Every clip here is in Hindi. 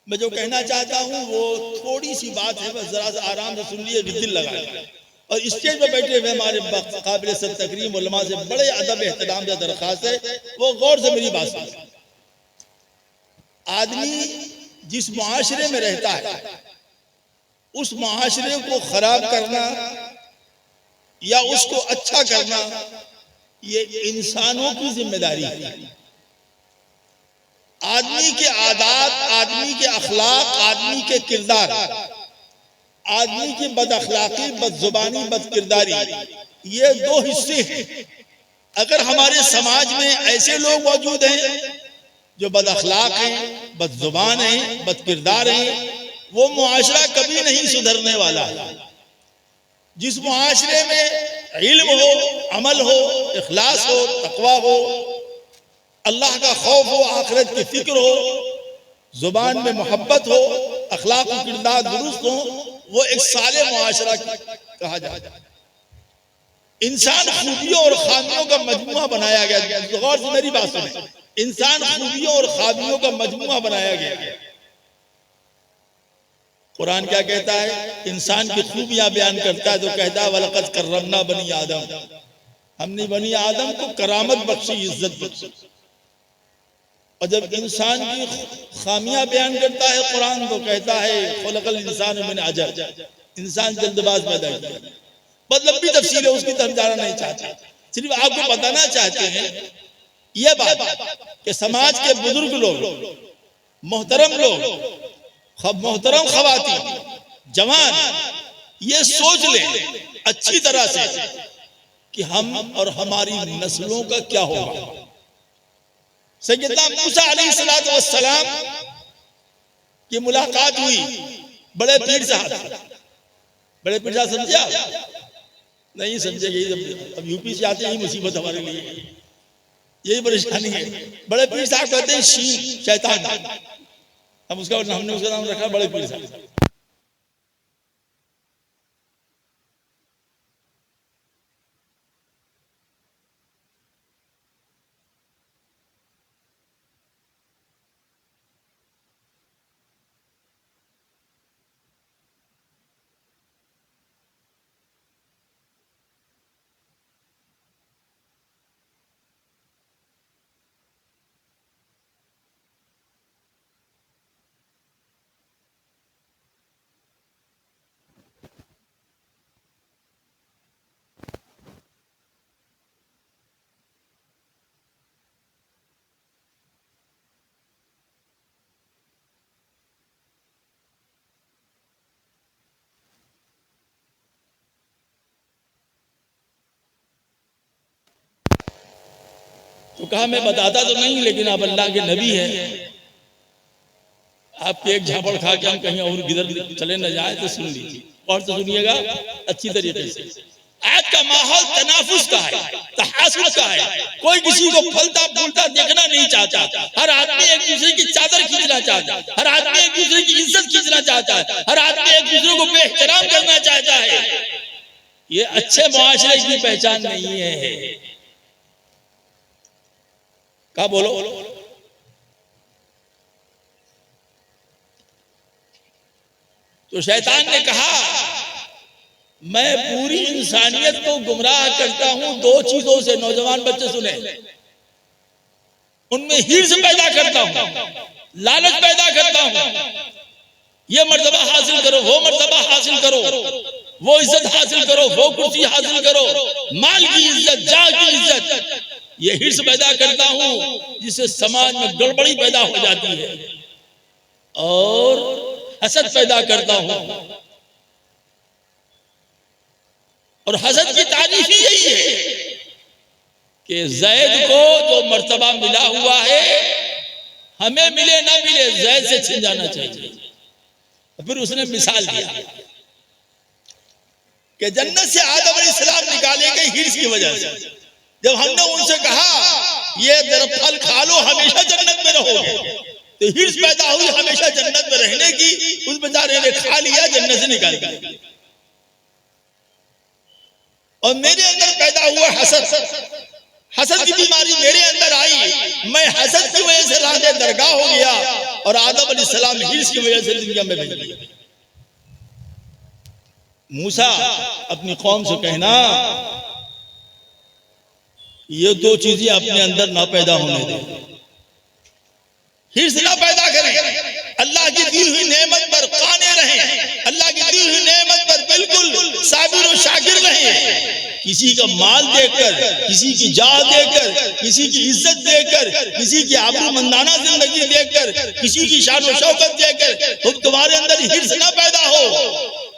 मैं जो कहना चाहता हूँ वो थोड़ी सी बात है, बस जरा सा आराम से सुन लिए, दिल लगा। और स्टेज पर बैठे हुए हमारे काबिल तकरीम उलमा से बड़े अदब एहतराम से दरख्वास्त है वो गौर से मेरी बात सुने। आदमी जिस मुआशरे में रहता है उस मुआशरे को खराब करना या उसको अच्छा करना ये इंसानों की जिम्मेदारी है। आदमी के आदात, आदमी के अखलाक, आदमी के किरदार, आदमी की बदअखलाकी, बदजुबानी, बदकिरदारी, ये दो हिस्से हैं। अगर हमारे समाज में ऐसे लोग मौजूद हैं जो बदअखलाक हैं, बदजुबान हैं, बदकिरदार हैं, वो मुआशरा कभी नहीं सुधरने वाला है। जिस मुआशरे में इल्म हो, अमल हो, इखलास हो, तकवा हो, अल्लाह का खौफ हो, आखिरत की फिक्र हो, जुबान में मोहब्बत हो, अखलाक और किरदार दुरुस्त हो, वो एक साले मुआशरा कहा जाता है। इंसान खूबियों और खामियों का मजमुआ बनाया गया। गौर से मेरी बात सुने, इंसान खूबियों और खामियों का मजमुआ बनाया गया। कुरान क्या कहता है? इंसान की खूबियां बयान करता है तो कहता है वलक़द कर्रमना बनी आदम, हमने बनी आदम को करामत बख्शी, इज्जत बख्शी। और जब इंसान की खामियां बयान करता है कुरान तो कहता है खुलक़ल इंसान मिन अजल, इंसान जल्दबाज पैदा किया। बहुत लंबी तफसीर है, उसकी तरफ जाना नहीं चाहते, सिर्फ आपको बताना चाहते हैं यह बात कि समाज के बुजुर्ग लोग, मोहतरम लोग, मोहतरम खवातीन, जवान, ये सोच लें अच्छी तरह से कि हम और हमारी नस्लों का क्या होगा। सैयदना मूसा अलैहिस्सलातु वस्सलाम की मुलाकात हुई बड़े पीर साहब। बड़े पीर साहब समझे? नहीं समझे? यही अब यूपी से आते ही मुसीबत हमारे लिए, यही परेशानी है। बड़े पीर साहब कहते हैं शीन, शैतान, हम उसका हमने उसका नाम रखा बड़े पीर साहब। तो कहा मैं बताता तो नहीं, लेकिन आप अल्लाह के नबी हैं, आपके एक झापड़ खा के हम कहीं और किधर चले न जाए तो सुन लीजिए और तो सुनिएगा अच्छी तरीके से। आज का माहौल तनाफुस का है, तहासुस का है, कोई किसी को फलता फूलता देखना नहीं चाहता। हर आदमी एक दूसरे की चादर खींचना चाहता है, हर आदमी एक दूसरे की इज्जत खींचना चाहता है, हर आदमी एक दूसरे को बेहतराम करना चाहता है। ये अच्छे मुआशरे की पहचान नहीं है। क्या बोलो? तो शैतान ने कहा मैं पूरी इंसानियत को गुमराह करता हूं दो चीजों से। नौजवान बच्चे सुने, उनमें हिर्स पैदा करता हूं, लालच पैदा करता हूं। ये मर्तबा हासिल करो, वो मर्तबा हासिल करो, वो इज्जत हासिल करो, वो कुर्सी हासिल करो, माल की इज्जत, जान की इज्जत, ये हिर्स पैदा करता हूं जिससे समाज में गड़बड़ी पैदा हो जाती है। और हसद पैदा करता हूं, और हसद की तारीफ ही यही है कि जैद को जो मर्तबा मिला हुआ है हमें मिले ना मिले जैद से छिन जाना चाहिए। फिर उसने मिसाल दिया कि जन्नत से आदम अलैहिस्सलाम निकाले गए हिर्स की वजह से। जब हमने उनसे कहा ये फल खा लो हमेशा जन्नत में रहोगे, तो हिर्स पैदा हुई हमेशा जन्नत में रहने की। उस बेचारे ने खा लिया, जन्नत से निकाल दिया। और मेरे अंदर पैदा हुआ हसद। हसद की बीमारी मेरे अंदर आई, मैं हसद की वजह से राह दरगाह हो गया और आदम अलैहिस्सलाम हिर्स की वजह से दुनिया में भेज दिया। मूसा अपनी कौम से कहना ये दो चीजें अपने अंदर ना पैदा होने दे, हिर्स ना पैदा करें, अल्लाह की दी हुई नेमत पर काने रहें, अल्लाह की दी हुई नेमत पर बिल्कुल साबिर और शाकिर रहें। किसी का माल देकर, किसी की जान देकर, किसी की इज्जत देकर, किसी की आबरूमंदाना जिंदगी देकर, किसी की शान और शौकत देकर तुम तुम्हारे अंदर हिर्स ना पैदा हो,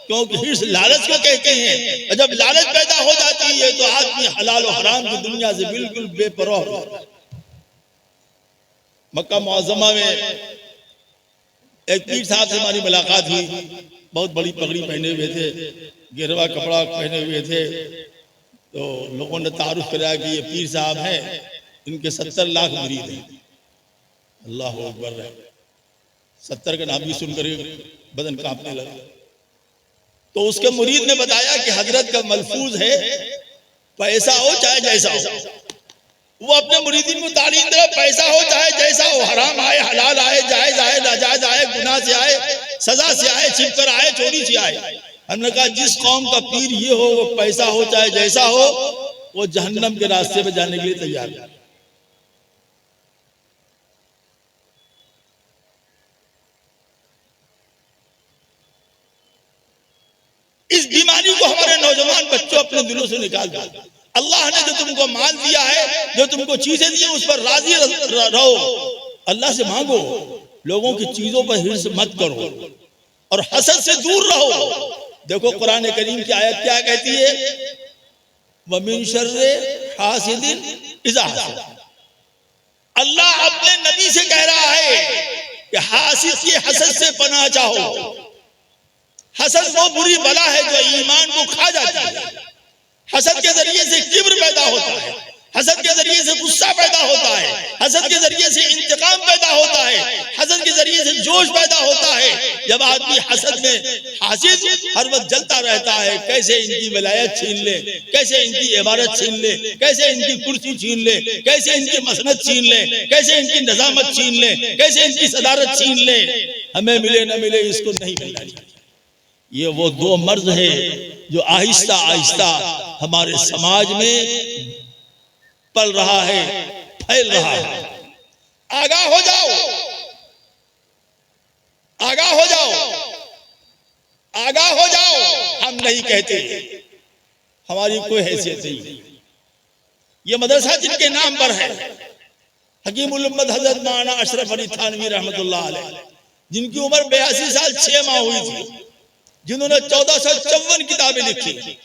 क्योंकि हिर्स लालच को कहते हैं। और जब लालच पैदा हो जाती है तो आदमी हलाल और हराम की दुनिया से बिल्कुल बेपरवाह हो जाता है। मक्का मुअज़्ज़मा में एक पीर साहब से हमारी मुलाकात हुई, बहुत बड़ी पगड़ी पहने हुए थे, गिरवा कपड़ा पहने हुए थे। तो लोगों ने तारुफ कराया कि ये पीर साहब हैं, इनके 70 लाख मुरीद हैं। अल्लाह अकबर, 70 का नाम भी सुनकर बदन कांपने लगा। तो उसके मुरीद ने बताया कि हजरत का मलफूज है पैसा हो चाहे जैसा हो। वो अपने मुरीदीन को तालीम दे, पैसा हो चाहे जैसा हो, हराम आए हलाल आए, जायज आए नाजायज आए, गुनाह से आए सजा से आए, छिप कर आए चोरी से आए। हमने कहा जिस कौम का पीर ये हो, वो पैसा हो चाहे जैसा हो, वो जहन्नम के रास्ते में जाने के लिए तैयार है। इस बीमारी को हमारे नौजवान बच्चों अपने दिलों से निकाल दो। अल्लाह ने जो तुमको माल दिया है, जो तुमको चीजें दी, उस पर राजी रहो, अल्लाह से मांगो, लोगों की चीजों पर हिर्स मत करो और हसद से दूर रहो। देखो कुरान करीम की आयत क्या कहती है, वमिन शर्रे हासिदिन इज़ा हसद। अल्लाह अपने नबी से कह रहा है कि हासिद की हसद से पनाह चाहो। हसद वो बुरी बला है जो ईमान को खा जाती है। हसद के जरिए से किब्र पैदा होता है, हसद के जरिए से गुस्सा पैदा होता है, हसद के जरिए से इंतकाम पैदा होता है, हसद के जरिए से जोश पैदा होता है। जब आदमी हसद में हासिद हर वक्त जलता रहता है, कैसे इनकी विलायत छीन ले, कैसे इनकी इबारत छीन ले, कैसे इनकी कुर्सी छीन ले, कैसे इनकी मसनद छीन ले, कैसे इनकी निजामत छीन ले, कैसे इनकी सदारत छीन ले, हमें मिले न मिले इसको नहीं मिलना चाहिए। ये वो दो मर्ज है जो आहिस्ता आहिस्ता हमारे समाज में पल रहा है, फैल रहा है। आगाह हो जाओ, आगाह हो जाओ, आगाह हो जाओ। हम नहीं कहते, हमारी कोई हैसियत नहीं। ये मदरसा जिनके नाम पर है, हकीमुल उम्मत हजरत मौलाना अशरफ अली थानवी रहमतुल्लाह अलैह, जिनकी उम्र 82 साल 6 माह हुई थी, जिन्होंने 1454 किताबें लिखी,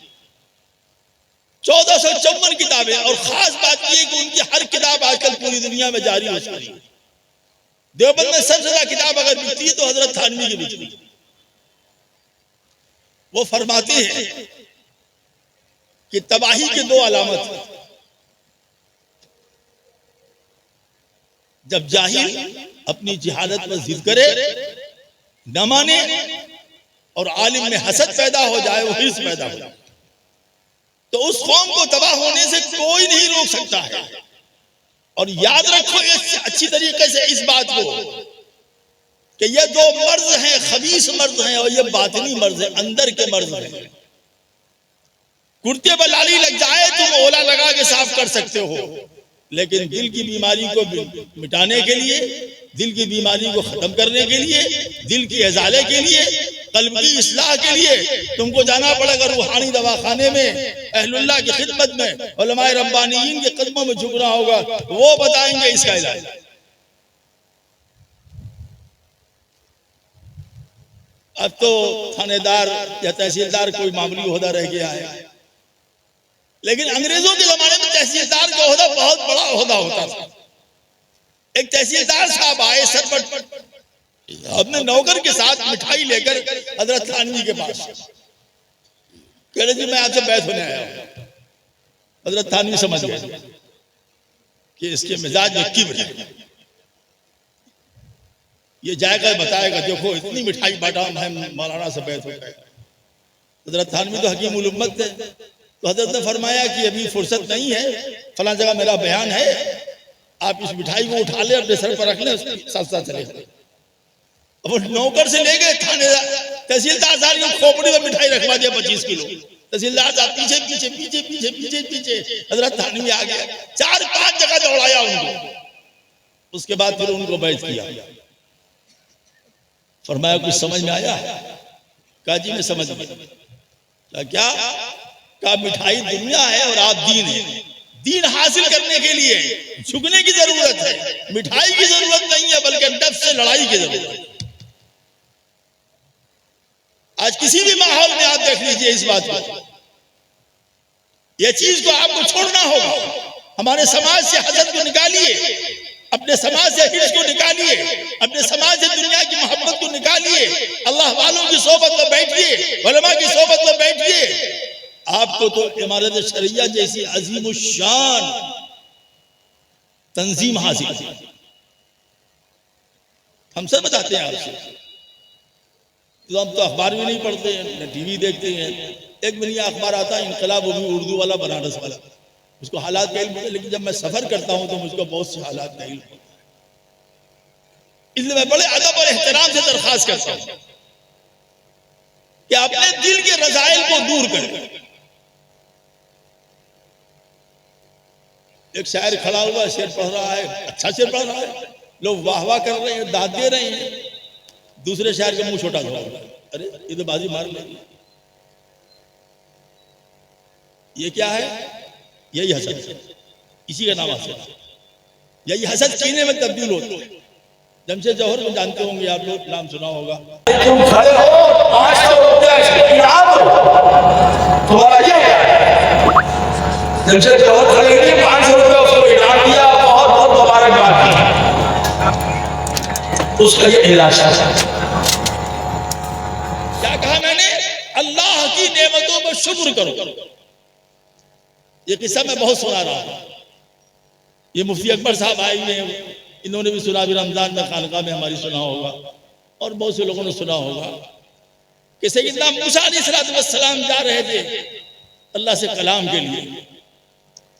1454 किताबें। और खास बात यह कि उनकी हर किताब आजकल पूरी दुनिया में जारी हो चुकी है। देवबंद में सबसे ज्यादा किताब अगर बिकती है तो हजरत थानवी की बिकती है। वो फरमाते हैं कि तबाही के दो अलामत, जब जाहिल अपनी जिहालत में जिद करे, न माने, और आलिम में हसद पैदा हो जाए, वो हिर्स पैदा हो जाए, तो उस कौम को तबाह होने से कोई नहीं रोक सकता है। और याद रखो अच्छी तरीके से इस बात को कि ये दो मर्ज हैं, खबीस मर्ज हैं, और ये बातिनी मर्ज है, अंदर के मर्ज हैं। कुर्ते पर लाली लग जाए तुम ओला लगा के साफ कर सकते हो, लेकिन दिल की बीमारी को मिटाने के लिए, दिल की बीमारी को खत्म करने के लिए, दिल की इजाले के लिए, कल्ब की इस्लाह के लिए तुमको जाना पड़ेगा रूहानी दवाखाने में, अहलुल्लाह की खिदमत में, उलमाए रब्बानियीन के कदमों में झुकना होगा, वो बताएंगे इसका इलाज। अब तो थानेदार या तहसीलदार कोई मामूली ओहदा रह गया है, लेकिन अंग्रेजों के जमाने में तहसीलदार का ओहदा बहुत बड़ा ओहदा होता था। एक तहसीलदार साहब आए सर पर अपने नौकर के साथ मिठाई लेकर हजरत थानवी के पास, कह रहे जी मैं आपसे बैत होने आया हूं। हजरत थानवी समझ गए कि इसके मिजाज में किब्र है, ये जाएगा बताएगा देखो इतनी मिठाई बांटा, मैं मौलाना से बैत हो गया। हजरत थानवी तो हकीमुल उम्मत थे, तो हजरत ने फरमाया कि अभी फुर्सत नहीं है, फलां जगह मेरा बयान है, आप इस मिठाई को उठा ले, अपने सर पर रख ले, साथ साथ चले गए। अब नौकर से ले गए थाने, तहसीलदार साहब ने खोपड़ी में मिठाई रखवा दिया 25 किलो। तहसीलदार साहब पीछे पीछे पीछे पीछे पीछे पीछे हजरत थाने में आ गया, 4-5 जगह दौड़ाया उनको। उसके बाद फिर उनको बैठ किया, फरमाया कुछ समझ में आया? कहा जी मैं समझ गया। क्या? कहा मिठाई दुनिया है और आप दीन है, दीन हासिल करने के लिए झुकने की जरूरत है, मिठाई की जरूरत नहीं है, बल्कि नफ्स से लड़ाई की जरूरत है। आज किसी भी माहौल में आप देख लीजिए इस बात को, यह चीज को आपको छोड़ना होगा। हमारे समाज से हसद को निकालिए, अपने समाज से हिर्स को निकालिए, अपने समाज से दुनिया की मोहब्बत को निकालिए, अल्लाह वालों की सोबत में बैठिए, उलमा की सोबत में बैठिए। आपको तो इमारत शरिया जैसी अजीम शान तंजीम हासिल। हम सब बताते हैं आपसे, तो हम तो अखबार भी नहीं पढ़ते हैं, न टीवी देखते हैं। एक महीना अखबार आता है इनकलाब, वो भी उर्दू वाला, बनारस वाला, उसको हालात का इल्म, लेकिन जब मैं सफर करता हूं तो मुझको बहुत से हालात का इल्म होता है। इसलिए मैं बड़े अदब और एहतराम से दरखास्त करता हूं कि अपने दिल के रजाइल को दूर करें। एक शायर खड़ा हुआ, शेर पढ़ रहा है, अच्छा शेर पढ़ रहा है, लोग वाह वाह कर रहे हैं, दाद दे रहे हैं। दूसरे शायर का मुंह छोटा हुआ, अरे ये तो बाजी मार लेगी। ये क्या है? यही हसद, इसी का नाम हसद। यही हसद कीने में तब्दील होता है। जमशेद जौहर को जानते होंगे आप लोग, नाम सुना होगा। तुम खड़े हो, 500 रुपया इनाम तुम्हारा ये है। जमशेद जौहर खड़े थे, 500 रुपया उसको इनाम दिया, बहुत बहुत मुबारकबाद दी। उसका ये इलाज है। क्या कहा मैंने? अल्लाह की नेमतों पर शुक्र करो। ये किस्सा मैं बहुत सुना रहा हूं। ये मुफ्ती अकबर साहब आए हुए हैं, इन्होंने भी सुना, भी रमजान में खानका में हमारी सुना होगा, और बहुत से लोगों ने सुना होगा कि सैयदना मूसा अलैहिस्सलाम जा रहे थे अल्लाह से कलाम के लिए।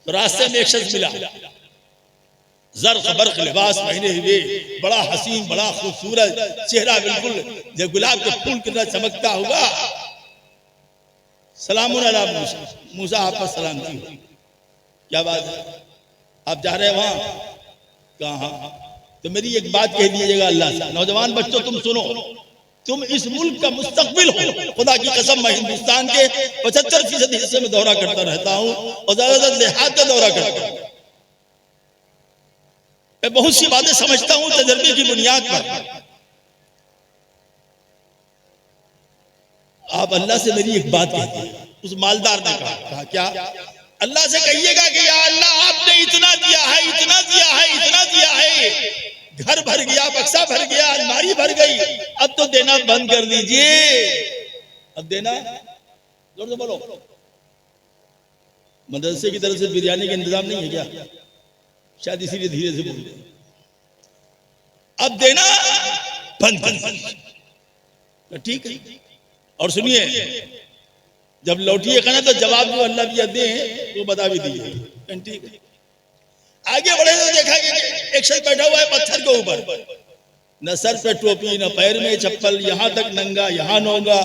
तो रास्ते में एक शख्स मिला, ज़र्क़ बर्क़ लिबास पहने हुए, बड़ा हसीन, बड़ा खूबसूरत चेहरा, बिल्कुल जब गुलाब के फूल की तरह चमकता हुआ। सलामुन अला मूसा, मूसा आप पर सलाम की। क्या बात है, आप जा रहे हैं वहां? कहा तो मेरी एक बात कह दीजिएगा अल्लाह से। नौजवान बच्चों तुम सुनो, तुम इस मुल्क का मुस्तकबिल हो। खुदा की कसम मैं हिंदुस्तान के 75% हिस्से में दौरा करता रहता हूं और ज्यादातर देहात का दौरा करता हूं। मैं बहुत सी बातें समझता हूं तजर्बे की बुनियाद पर। आप अल्लाह से मेरी एक बात कहिए। उस मालदार ने कहा क्या? अल्लाह से कहिएगा कि या अल्लाह आपने इतना दिया है, इतना दिया है, इतना दिया है, घर भर गया, बक्सा भर गया, अलमारी भर गई, अब तो देना बंद कर दीजिए। अब देना, जोर से बोलो। मदरसे की तरफ से बिरयानी का इंतजाम नहीं है क्या? शायद इसीलिए धीरे से बोल रहे। अब देना बंद कर, ठीक है। और सुनिए, जब लौटिएगा ना तो जवाब जो अल्लाह भी दे वो बता भी दीजिए, ठीक है। आगे बढ़े तो देखा कि एक शख्स बैठा हुआ है पत्थर के ऊपर, न सर पे टोपी, न पैर में चप्पल, यहाँ तक नंगा, यहाँ नोंगा,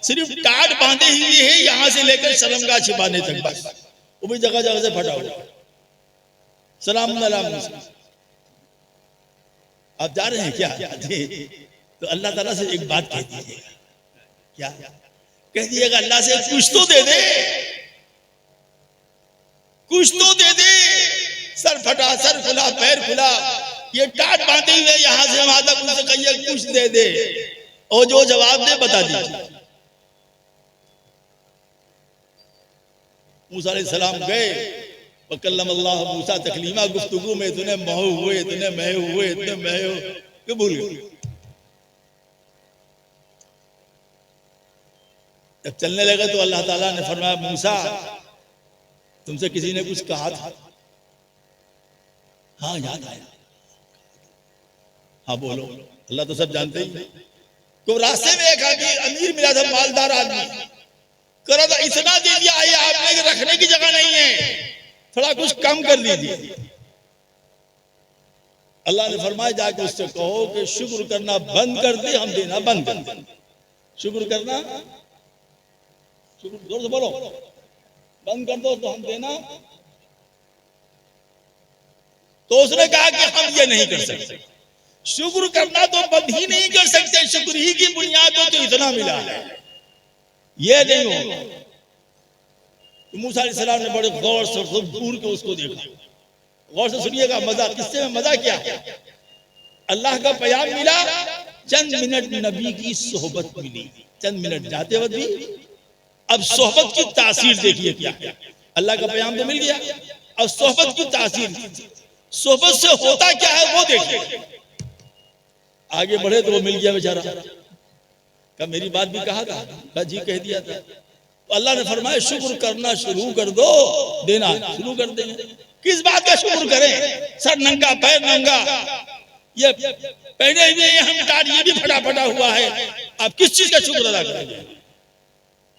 सिर्फ टाट बांधे हुए है यहाँ से लेकर शर्मगाह छिपाने तक, बस वो भी जगह जगह से फटा हुआ। सलाम अलैकुम, आप जा रहे हैं क्या? तो अल्लाह ताला से एक बात कह दीजिएगा। क्या कह दिएगा? अल्लाह से कुछ तो दे दे, कुछ तो दे दे। सर फटा, सर खुला, पैर खुला, ये टाट बांधे हुए यहाँ से वहां तक, उनसे कहिए कुछ दे दे, और जो जवाब दे बता दीजिए। मूसा अलैहिस्सलाम गए, वकल्लम अल्लाह मूसा तकलीमा, गुफ्तगू में इतने महू हुए, इतने महे हुए, इतने महे हो कि भूल गए। जब चलने लगे तो अल्लाह ताला ने फरमाया, मूसा तुमसे किसी ने कुछ कहा था? हाँ याद आया। हाँ बोलो। अल्लाह तो सब जानते ही। तो रास्ते में एक आदमी अमीर मिला था, मालदार आदमी, करा था इतना दे दिया, ये आपने रखने की जगह नहीं है, थोड़ा कुछ कम कर लीजिए। अल्लाह ने फरमाया जाके उससे कहो कि शुक्र करना बंद कर दे, हम देना बंद कर दे। शुक्र करना, शुक्र जोर से बोलो, बंद कर दो तो हम देना। तो उसने कहा कि हम ये नहीं कर सकते, शुक्र करना तो बंद ही नहीं कर सकते, शुक्र ही की बुनियाद तो इतना मिला है, ये नहीं होगा। तो मूसा अलैहिस्सलाम ने बड़े गौर से घूर के उसको देखा। गौर से सुनिएगा मजा, किससे में मजा क्या है? अल्लाह का पैगाम मिला, चंद मिनट नबी की सोहबत मिली, चंद मिनट जाते वक्त भी। अब सोहबत की तासीर देखिए क्या है। अल्लाह का पैगाम तो मिल गया, अब सोहबत की तासीर, सोहबत से होता क्या है वो देखिए। आगे बढ़े तो वो मिल गया बेचारा, का मेरी बात भी कहा था, जी कह दिया था। तो अल्लाह ने फरमाया शुक्र करना शुरू कर दो, देना शुरू कर देंगे। किस बात का शुक्र करें? सर नंगा, पैर नंगा, ये पहने हुए हम टाट, ये भी फटा फटा हुआ है, आप किस चीज का शुक्र अदा करेंगे?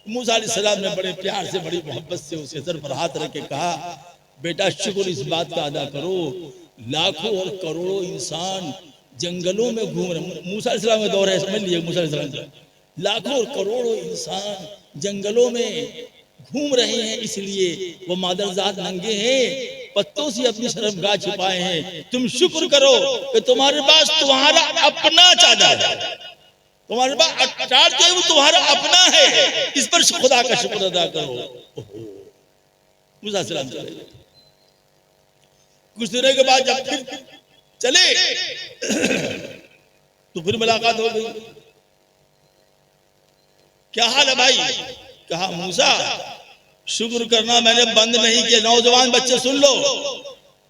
मूसा अलैहिस्सलाम ने बड़े प्यार से, बड़ी मोहब्बत से उसके सर पर हाथ रख के कहा, बेटा शुक्र इस बात का अदा करो, लाखों और करोड़ों इंसान जंगलों में घूम रहे, मूसा अलैहिस्सलाम का दौर है, समझ लीजिए मूसा अलैहिस्सलाम, लाखों और करोड़ों इंसान जंगलों में घूम रहे हैं, इसलिए वो मादरजात नंगे हैं, पत्तों से अपनी शर्मगाह छिपाए हैं। तुम शुक्र करो कि तुम्हारे पास तुम्हारा अपना चादर है, तुम्हारे पास चादर है वो तुम्हारा अपना है, इस पर खुदा का शुक्र अदा करो। मूसा सलाम चले, कुछ दिनों के बाद जब फिर चले तो फिर मुलाकात हो गई। क्या हाल है भाई? कहा मूसा शुक्र करना मैंने बंद नहीं किया। नौजवान बच्चे सुन लो,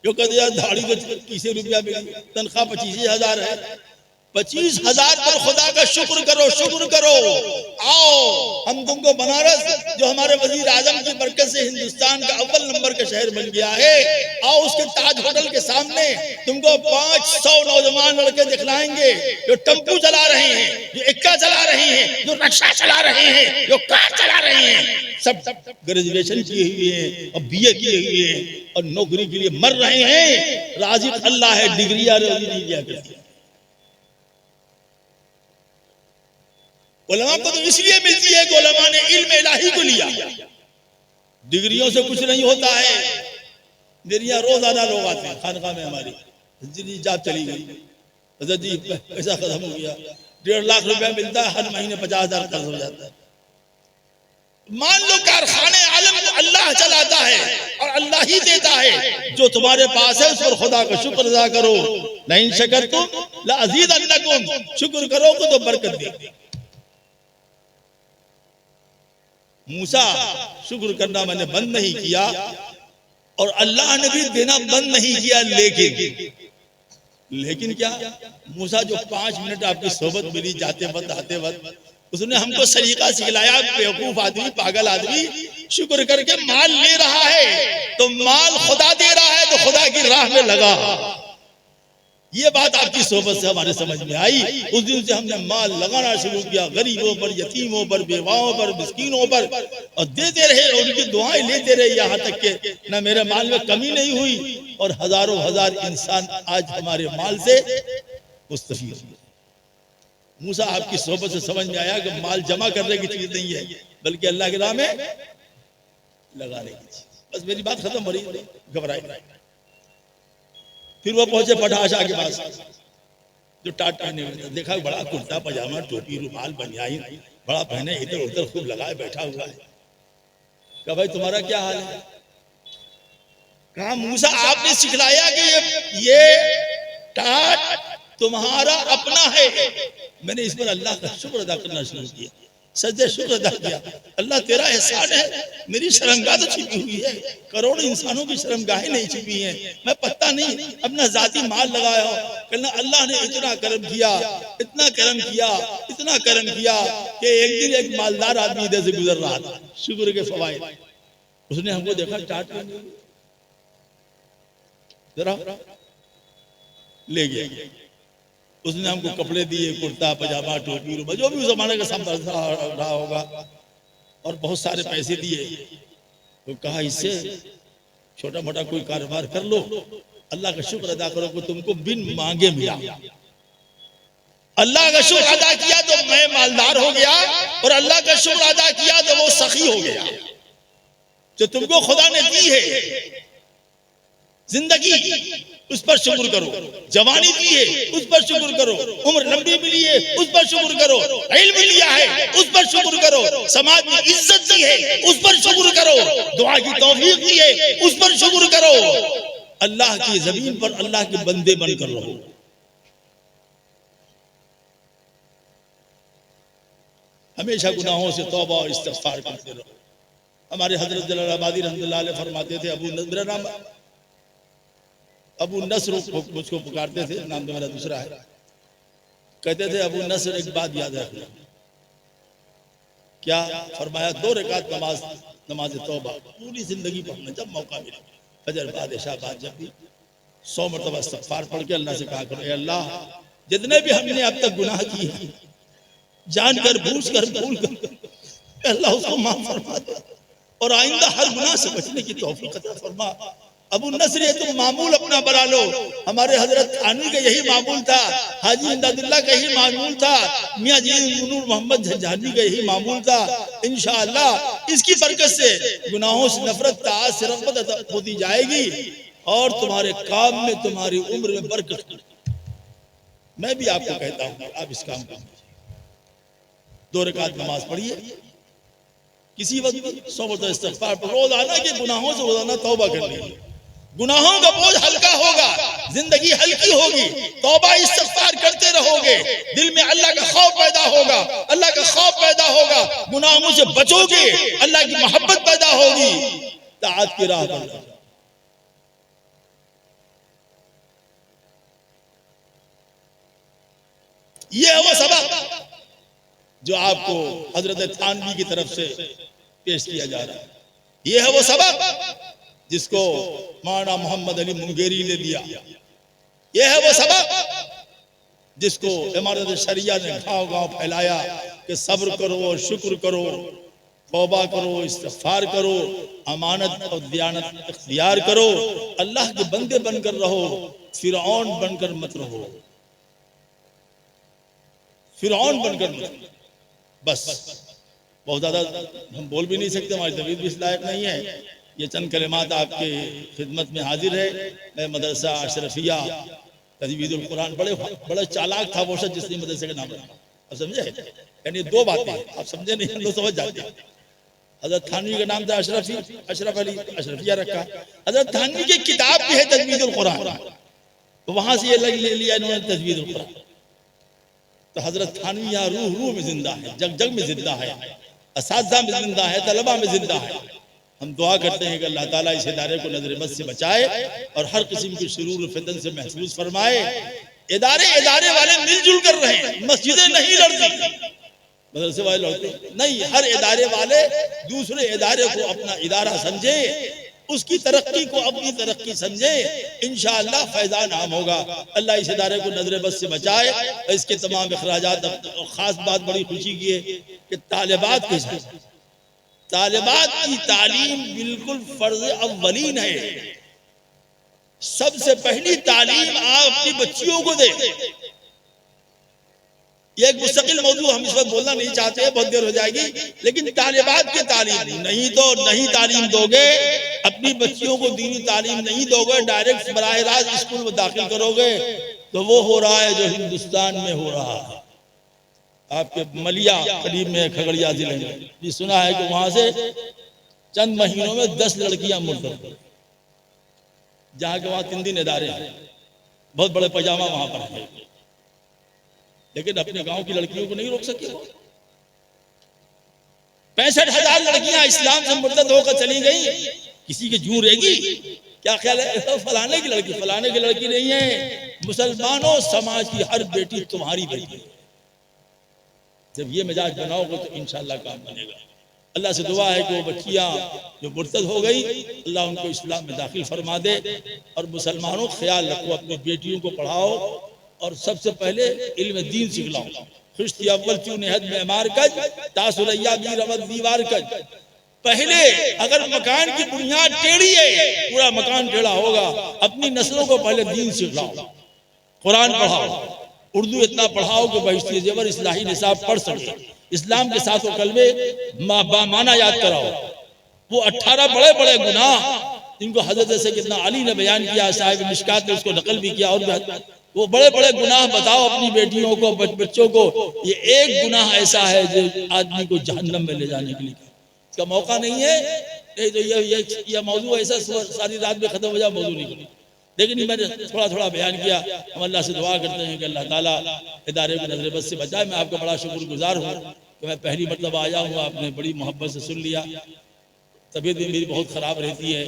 जो कहते यार दाढ़ी को 30 रुपया मिली, तनख्वाह 25,000 है, 25,000 पर खुदा का शुक्र करो, शुक्र करो। आओ हम तुमको बनारस, जो हमारे वजीर आजम की बरकत से हिंदुस्तान का अव्वल नंबर का शहर बन गया है, आओ उसके ताज होटल के सामने तुमको 500 नौजवान लड़के दिखलाएंगे, जो टेम्पू चला रहे हैं, जो एक्का चला रहे हैं, जो रिक्शा चला रहे हैं, जो कार चला रहे हैं, सब ग्रेजुएशन किए हुए हैं और बीए किए हुए हैं और नौकरी के लिए मर रहे हैं। राजी अल्लाह है, डिग्रियां नहीं दिया करती। उलमा को तो इसलिए मिलती है कि उलमा ने इल्म इलाही को लिया, डिग्रियों से कुछ नहीं होता है। डिग्रियां रोजाना लोग आते हैं खानका में, हमारी जी जाब चली गई, हजरत जी पैसा खत्म हो गया, 1.5 लाख रुपया मिलता है, हर महीने 50,000 खर्च हो जाता है। मान लो कारखाने आलम को अल्लाह चलाता है और अल्लाह ही देता है, जो तुम्हारे पास है उस पर खुदा का शुक्र अदा करो। नहीं शकरतुम लअज़ीदन्नकुम, शुक्र करोगे तो बरकत देंगे। मूसा शुक्र करना मैंने बंद नहीं किया और अल्लाह ने भी देना बंद नहीं किया, लेकिन क्या मूसा जो 5 मिनट आपकी सोबत मिली जाते वक्त आते वक्त, उसने हमको सलीका सिखलाया। बेवकूफ आदमी, पागल आदमी शुक्र करके माल ले रहा है तो माल खुदा दे रहा है तो खुदा की राह में लगा। ये बात आपकी सोबत से हमारे समझ में आई। उस दिन से हमने माल लगाना शुरू किया, गरीबों पर, यतीमों पर, बेवाओं पर, मिस्कीनों पर, और देते रहे और उनकी दुआएं लेते रहे, यहाँ तक के न मेरे माल में कमी नहीं हुई और हजारों हजार इंसान आज हमारे माल से मुस्तफीद हुए। मूसा आपकी सोबत से समझ में आया कि माल जमा करने की चीज नहीं है, बल्कि अल्लाह के राह में लगाने की चीज। बस मेरी बात खत्म हो रही, घबराए। फिर वो पहुंचे पटाशा के पास, जो टाट पहने हुए था, देखा बड़ा कुर्ता पजामा, टोपी, रुमाल, बनियान बड़ा पहने, इधर उधर खूब लगाए बैठा हुआ है। कहा भाई तुम्हारा क्या हाल है? कहा मूसा आपने सिखलाया कि ये टाट तुम्हारा अपना है। मैंने इस पर अल्लाह का शुक्र अदा करना शुरू किया, सजदे शुक्र अदा किया। अल्लाह तेरा एहसान है, मेरी शर्मगाह तो छिपी हुई है, करोड़ों इंसानों की शर्मगाहें नहीं छिपी हैं, मैं पता नहीं अपना जाती माल लगाया हो। कहना अल्लाह ने इतना करम किया, इतना करम किया, इतना करम किया कि एक दिन एक मालदार आदमी इधर से गुजर रहा था, शुक्र के फवाइद, उसने हमको देखा टाट जरा ले गया। उसने हमको कपड़े दिए, कुर्ता पजामा, टोपी, जो भी उस जमाने का सब रहा होगा। और बहुत सारे पैसे दिए। तो कहा इससे छोटा मोटा कोई कारोबार कर लो, अल्लाह का शुक्र अदा करो कि तुमको बिन मांगे मिला। अल्लाह का शुक्र अदा किया तो मैं मालदार हो गया, और अल्लाह का शुक्र अदा किया तो वो सखी हो गया। जो तुमको खुदा ने दी है जिंदगी, उस पर शुक्र करो। जवानी दी है, उस पर शुक्र करो। उम्र लंबी मिली है, उस पर शुक्र करो। इल्म लिया है, उस पर शुक्र करो। समाज में इज्जत दी है, उस पर शुक्र करो। दुआ की तौफीक दी है, उस पर शुक्र करो। अल्लाह की जमीन पर अल्लाह के बंदे बनकर रहो। हमेशा गुनाहों से तौबा और इस्तिग़फ़ार करते रहो। हमारे हजरत जलालाबादी रहमतुल्लाह अलैह फरमाते थे, मेरा नाम अबू नस्र मुझको पुकारते थे, नाम तो मेरा दूसरा है। कहते थे अबू नस्र एक बात याद रखना। क्या फरमाया? 2 रकात नमाज तौबा पूरी जिंदगी पढ़ना, जब मौका मिले, फजर बाद इशा बाद, जब भी 100 मरतबा इस्तिग़फ़ार पढ़ के अल्लाह से कहा करो, ए अल्लाह जितने भी हमने अब तक गुनाह किए, जानकर बूझकर भूल कर, अल्लाह उसको माफ फरमा दे और आइंदा हर गुनाह से बचने की तौफीक अता फरमा। अबू नस्र ये तुम मामूल अपना बना लो। हमारे हजरत थानवी का यही मामूल था, हाजी इमदादुल्लाह का यही मामूल था, मियां जी नूर मोहम्मद झंझानी का यही मामूल था। इंशाअल्लाह इसकी बरकत से गुनाहों से नफरत, ताअत से रग़बत होती जाएगी और तुम्हारे काम में, तुम्हारी उम्र में बरकत। मैं भी आपको कहता हूँ आप इस काम को 2 रकात नमाज पढ़िए, किसी वक्त 100 मरतबा इस्तिग़फ़ार पर रोजाना के गुनाहों से रोजाना तौबा कर लीजिए। गुनाहों का बोझ हल्का होगा, जिंदगी हल्की होगी। तौबा इस्तिग़फ़ार करते रहोगे, दिल में अल्लाह का खौफ पैदा होगा, अल्लाह का खौफ पैदा होगा, गुनाहों से बचोगे, अल्लाह की मोहब्बत पैदा होगी, ताअत की राह पर। ये है वो सबक जो आपको हजरत थानवी की तरफ से पेश किया जा रहा है। ये है वो सबक जिसको मौलाना मोहम्मद अली मुंगेरी ने दिया। ये है वो सबक जिसको इमारत शरिया ने गांव-गांव फैलाया कि सब्र करो, शुक्र करो, तौबा करो, इस्तिग़फ़ार करो, अमानत और दियानत इख्तियार करो, अल्लाह के बंदे बनकर रहो, फिरौन बनकर मत रहो। फिरौन बनकर मत, बस बहुत ज्यादा हम बोल भी नहीं सकते, हमारी तबीयत भी इस लायक नहीं है। ये चंद कलिमात आपके खिदमत में हाजिर है। मैं मदरसा अशरफिया तजवीदुल कुरान, बड़े चालाक था वो शख्स जिसने मदरसे का नाम रखा, आप समझे? यानी 2 बातें आप समझे नहीं तो समझ जाते। हजरत थानवी का नाम था अशरफ अली, अशरफिया रखा। हजरत थानवी की किताब भी है तजवीदुल कुरान, तो वहां से ये ले लिया इन्होंने तजवीदुल कुरान। तो हजरत थानवी यहाँ रूह में जिंदा है, जग जग में जिंदा है, असातिज़ा में जिंदा है, तलबा में जिंदा है। हम दुआ करते हैं कि अल्लाह ताला इस इदारे को नजर बद से बचाए और हर किस्म की शुरूर फितन से महफूज फरमाए। इदारे वाले मिलजुल कर रहे हैं, मस्जिदें नहीं लड़ती, मदरसे वाले लड़ते नहीं। हर इदारे वाले दूसरे इदारे को अपना इदारा समझे, उसकी तरक्की को अपनी तरक्की समझे, इंशाअल्लाह फैज़ान आम होगा। अल्लाह इस इदारे को नजर बद से बचाए और इसके तमाम अखराजात। खास बात बड़ी खुशी की है कि तालिबात के साथ तालिबात की तालीम बिल्कुल फर्ज अव्वलीन है। सबसे पहली तालीम आप अपनी बच्चियों को दे। ये एक मुस्तकिल मौजू, हम इस वक्त बोलना नहीं चाहते, बहुत देर हो जाएगी, लेकिन तालिबात की तालीम नहीं तो नहीं तालीम दोगे, अपनी बच्चियों को दीनी तालीम नहीं दोगे, डायरेक्ट बराह रास्त स्कूल में दाखिल करोगे, तो वो हो रहा है जो हिंदुस्तान में हो रहा है। आपके मलिया करीब में खगड़िया जिले में ये सुना है कि वहां से चंद महीनों में 10 लड़कियां मुर्तद, जहाँ के वहां 3 दिन इदारे हैं, बहुत बड़े पैजामा वहां पर है, लेकिन अपने गांव की लड़कियों को नहीं रोक सके। 65,000 लड़कियां इस्लाम से मुर्तद होकर चली गई, किसी की जूं रहेगी? क्या ख्याल है? फलाने की लड़की, फलाने की लड़की नहीं है, मुसलमानों समाज की हर बेटी तुम्हारी बेटी है। जब ये मिजाज बनाओगे तो इंशाअल्लाह काम बनेगा। अल्लाह से दुआ है कि वो बच्चियां जो मुर्तद हो गई, अल्लाह उनको इस्लाम में दाखिल फरमा दे। और मुसलमानों ख्याल रखो, अपनी बेटियों को पढ़ाओ और सबसे पहले इल्म दीन सिखलाओ, खुश्ती अव्वल चू नेहद मेमार कज तासुरैया भी रवत दीवार कज। पहले अगर मकान की बुनियाद टेढ़ी है, पूरा मकान टेढ़ा होगा। अपनी नस्लों को पहले दीन सिखलाओ, कुरान पढ़ाओ, उर्दू इतना पढ़ाओ कि बहिश्ती जेवर इस्लाही निसाब पढ़ सके। इस्लाम के साथ वो कलमे बामाना याद कराओ। वो 18 बड़े बड़े गुनाह जिनको हजरत सैयदना अली ने बयान किया, साहिब मिशकात ने उसको नकल भी किया, और वो बड़े बड़े गुनाह बताओ अपनी बेटियों को, बच्चों को। ये एक गुनाह ऐसा है जो आदमी को जहन्नम में ले जाने के लिए, इसका मौका नहीं है। नहीं तो ये मौजू ऐसा सारी रात में खत्म हो जाए, मौजू नहीं। लेकिन मैंने थोड़ा थोड़ा बयान किया। हम अल्लाह से दुआ करते हैं कि अल्लाह ताला इदारे को नजर बद से बचाए। मैं आपका बड़ा शुक्रगुजार हूँ कि मैं पहली मरतबा आया हूँ, आपने बड़ी मोहब्बत से सुन लिया। तबीयत भी मेरी बहुत ख़राब रहती है,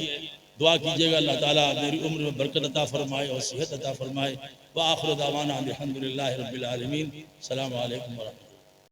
दुआ कीजिएगा अल्लाह ताला मेरी उम्र में बरकत अता फरमाए और सेहत अता फरमाए। व आखिर दावाना अल्हम्दुलिल्लाहि रब्बिल आलमीन। अस्सलामु अलैकुम व रहमतुल्लाह।